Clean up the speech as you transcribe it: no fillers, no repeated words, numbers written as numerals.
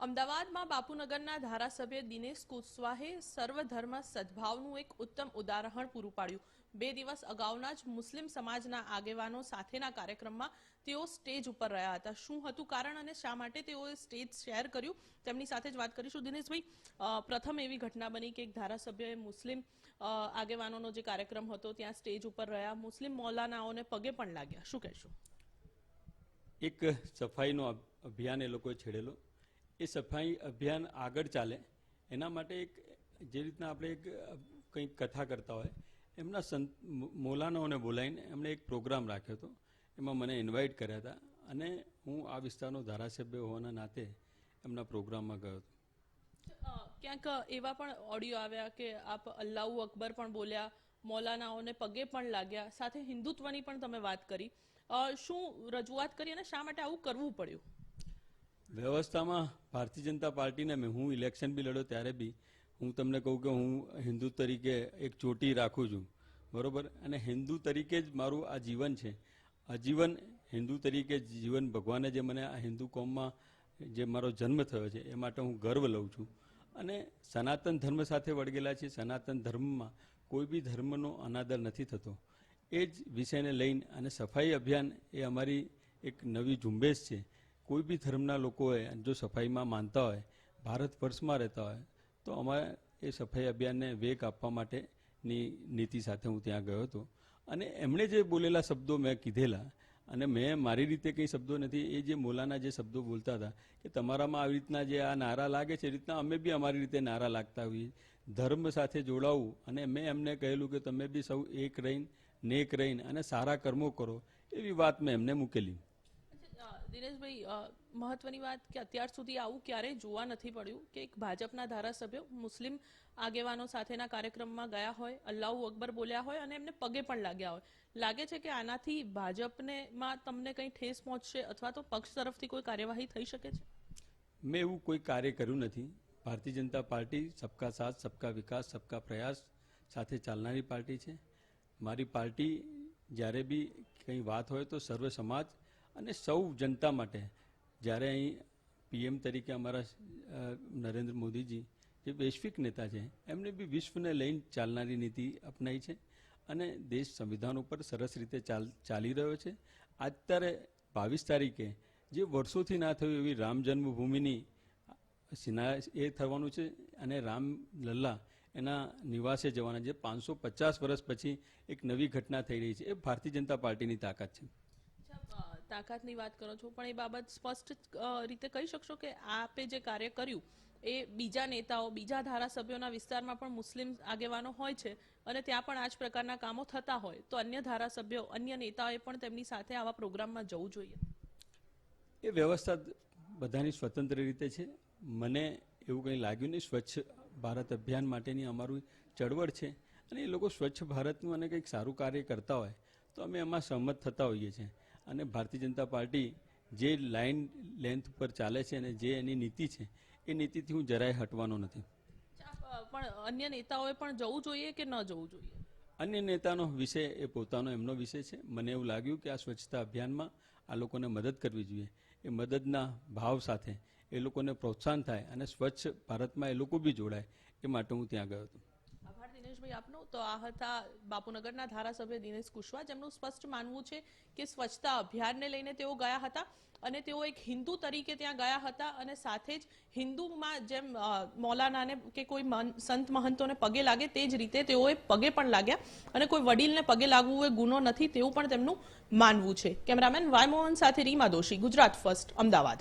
અમદાવાદમાં બાપુનગરના ધારાસભ્ય દિનેશ કુશવાહે સર્વધર્મ સદભાવનું એક ઉત્તમ ઉદાહરણ પૂરું પાડ્યું। 2 દિવસ અગાઉના જ મુસ્લિમ સમાજના આગેવાનો સાથેના કાર્યક્રમમાં તેઓ સ્ટેજ ઉપર રહ્યા હતા। શું હતું કારણ અને શા માટે તેઓએ સ્ટેજ શેર કર્યું તેમની સાથે જ વાત કરીશું। દિનેશભાઈ, પ્રથમ એવી ઘટના બની કે એક ધારાસભ્યએ મુસ્લિમ આગેવાનોનો જે કાર્યક્રમ હતો ત્યાં સ્ટેજ ઉપર રહ્યા, મુસ્લિમ મૌલાનાઓને પગે પણ લાગ્યા, શું કહેશો? એક સફાઈનો અભિયાન એ લોકોએ છેડેલો। એ સફાઈ અભિયાન આગળ ચાલે એના માટે એક જે રીતના આપણે એક કંઈક કથા કરતા હોય એમના મૌલાનાઓને બોલાવીને એમણે એક પ્રોગ્રામ રાખ્યો હતો। એમાં મને ઇન્વાઇટ કર્યા હતા અને હું આ વિસ્તારનો ધારાસભ્ય હોવાના નાતે એમના પ્રોગ્રામમાં ગયો હતો। ક્યાંક એવા પણ ઓડિયો આવ્યા કે આપ અલ્લાહુ અકબર પણ બોલ્યા, મૌલાનાઓને પગે પણ લાગ્યા, સાથે હિન્દુત્વની પણ તમે વાત કરી। શું રજૂઆત કરી અને શા માટે આવું કરવું પડ્યું? વ્યવસ્થામાં ભારતીય જનતા પાર્ટીને હું ઇલેક્શન બી લડ્યો ત્યારે બી હું તમને કહું કે હું હિન્દુ તરીકે એક ચોટી રાખું છું, બરાબર? અને હિન્દુ તરીકે જ મારું આ જીવન છે, આજીવન હિન્દુ તરીકે જીવન ભગવાને જે મને આ હિન્દુ કોમમાં જે મારો જન્મ થયો છે એ માટે હું ગર્વ લઉં છું। અને સનાતન ધર્મ સાથે વળગેલા છે। સનાતન ધર્મમાં કોઈ બી ધર્મનો અનાદર નથી થતો। એ જ વિષયને લઈને અને સફાઈ અભિયાન એ અમારી એક નવી ઝુંબેશ છે। કોઈ બી ધર્મના લોકોએ જો સફાઈમાં માનતા હોય, ભારત વર્ષમાં રહેતા હોય તો અમારે એ સફાઈ અભિયાનને વેગ આપવા માટેની નીતિ સાથે હું ત્યાં ગયો હતો। અને એમણે જે બોલેલા શબ્દો મેં કીધેલા અને મેં મારી રીતે કંઈ શબ્દો નથી, એ જે મૌલાના જે શબ્દો બોલતા હતા કે તમારામાં આવી રીતના જે આ નારા લાગે છે એ રીતના અમે બી અમારી રીતે નારા લાગતા હોઈએ, ધર્મ સાથે જોડાવું। અને મેં એમને કહેલું કે તમે બી સૌ એક રહીને નેક રહીને અને સારા કર્મો કરો, એવી વાત મેં એમને મૂકેલી। દિનેશભાઈ, મહત્વની વાત કે અત્યાર સુધી આવું ક્યારેય જોવા નથી પડ્યું કે એક ભાજપના ધારાસભ્યો મુસ્લિમ આગેવાનો સાથેના કાર્યક્રમમાં ગયા હોય, અલ્લાહુ અકબર બોલ્યા હોય અને એમને પગે પણ લાગ્યા હોય। લાગે છે કે આનાથી ભાજપને માં તમને કંઈ ઠેસ પહોંચશે અથવા તો પક્ષ તરફથી કોઈ કાર્યવાહી થઈ શકે છે? મેં એવું કોઈ કાર્ય કર્યું નથી। ભારતીય જનતા પાર્ટી સબકા સાથ, સબકા વિકાસ, સબકા પ્રયાસ સાથે ચાલનારી પાર્ટી છે। મારી પાર્ટી જ્યારે બી કંઈ વાત હોય તો સર્વ સમાજ અને સૌ જનતા માટે, જ્યારે અહીં પીએમ તરીકે અમારા નરેન્દ્ર મોદીજી જે વૈશ્વિક નેતા છે એમને બી વિશ્વને લઈને ચાલનારી નીતિ અપનાવી છે અને દેશ સંવિધાન ઉપર સરસ રીતે ચાલી રહ્યો છે। અત્યારે 22 તારીખે જે વર્ષોથી ના થયું એવી રામ જન્મભૂમિની એ થવાનું છે અને રામ લલ્લા એના નિવાસે જવાના છે। 550 વર્ષ પછી એક નવી ઘટના થઈ રહી છે। એ ભારતીય જનતા પાર્ટીની તાકાત છે। તાકાતની વાત કરો છો, પણ એ બાબત સ્પષ્ટ રીતે કહી શકશો કે આપે જે કાર્ય કર્યું એ બીજા નેતાઓ, બીજા ધારાસભ્યોના વિસ્તારમાં પણ મુસ્લિમ આગેવાનો હોય છે અને ત્યાં પણ આ જ પ્રકારના કામો થતા હોય તો અન્ય ધારાસભ્યો, અન્ય નેતાઓએ પણ તેમની સાથે આવા પ્રોગ્રામમાં જવું જોઈએ? એ વ્યવસ્થા બધાની સ્વતંત્ર રીતે છે। મને એવું કંઈ લાગ્યું નહીં। સ્વચ્છ ભારત અભિયાન માટેની અમારું ચળવળ છે અને એ લોકો સ્વચ્છ ભારતનું અને કંઈક સારું કાર્ય કરતા હોય તો અમે એમાં સહમત થતા હોઈએ છીએ। અને ભારતીય જનતા પાર્ટી જે લાઇન લેન્થ ઉપર ચાલે છે અને જે એની નીતિ છે એ નીતિથી હું જરાય હટવાનો નથી। પણ અન્ય નેતાઓએ પણ જવું જોઈએ કે ન જવું જોઈએ? અન્ય નેતાનો વિષય એ પોતાનો એમનો વિષય છે। મને એવું લાગ્યું કે આ સ્વચ્છતા અભિયાનમાં આ લોકોને મદદ કરવી જોઈએ। એ મદદના ભાવ સાથે એ લોકોને પ્રોત્સાહન થાય અને સ્વચ્છ ભારતમાં એ લોકો બી જોડાય, એ માટે હું ત્યાં ગયો હતો। આભાર દિનેશભાઈ આપનો। તો આ હતા બાપુનગરના ધારાસભ્ય દિનેશ કુશવાહ, જેમનું સ્પષ્ટ માનવું છે કે સ્વચ્છતા અભિયાનને લઈને તેઓ ગયા હતા અને તેઓ એક હિન્દુ તરીકે ત્યાં ગયા હતા અને સાથે જ હિન્દુમાં જેમ મૌલાનાને કે કોઈ સંત મહંતોને પગે લાગે તે જ રીતે તેઓએ પગે પણ લાગ્યા અને કોઈ વડીલને પગે લાગવું એ ગુનો નથી તેવું પણ તેમનું માનવું છે। કેમેરામેન વાય મોહન સાથે રીમા દોશી, ગુજરાત ફર્સ્ટ, અમદાવાદ।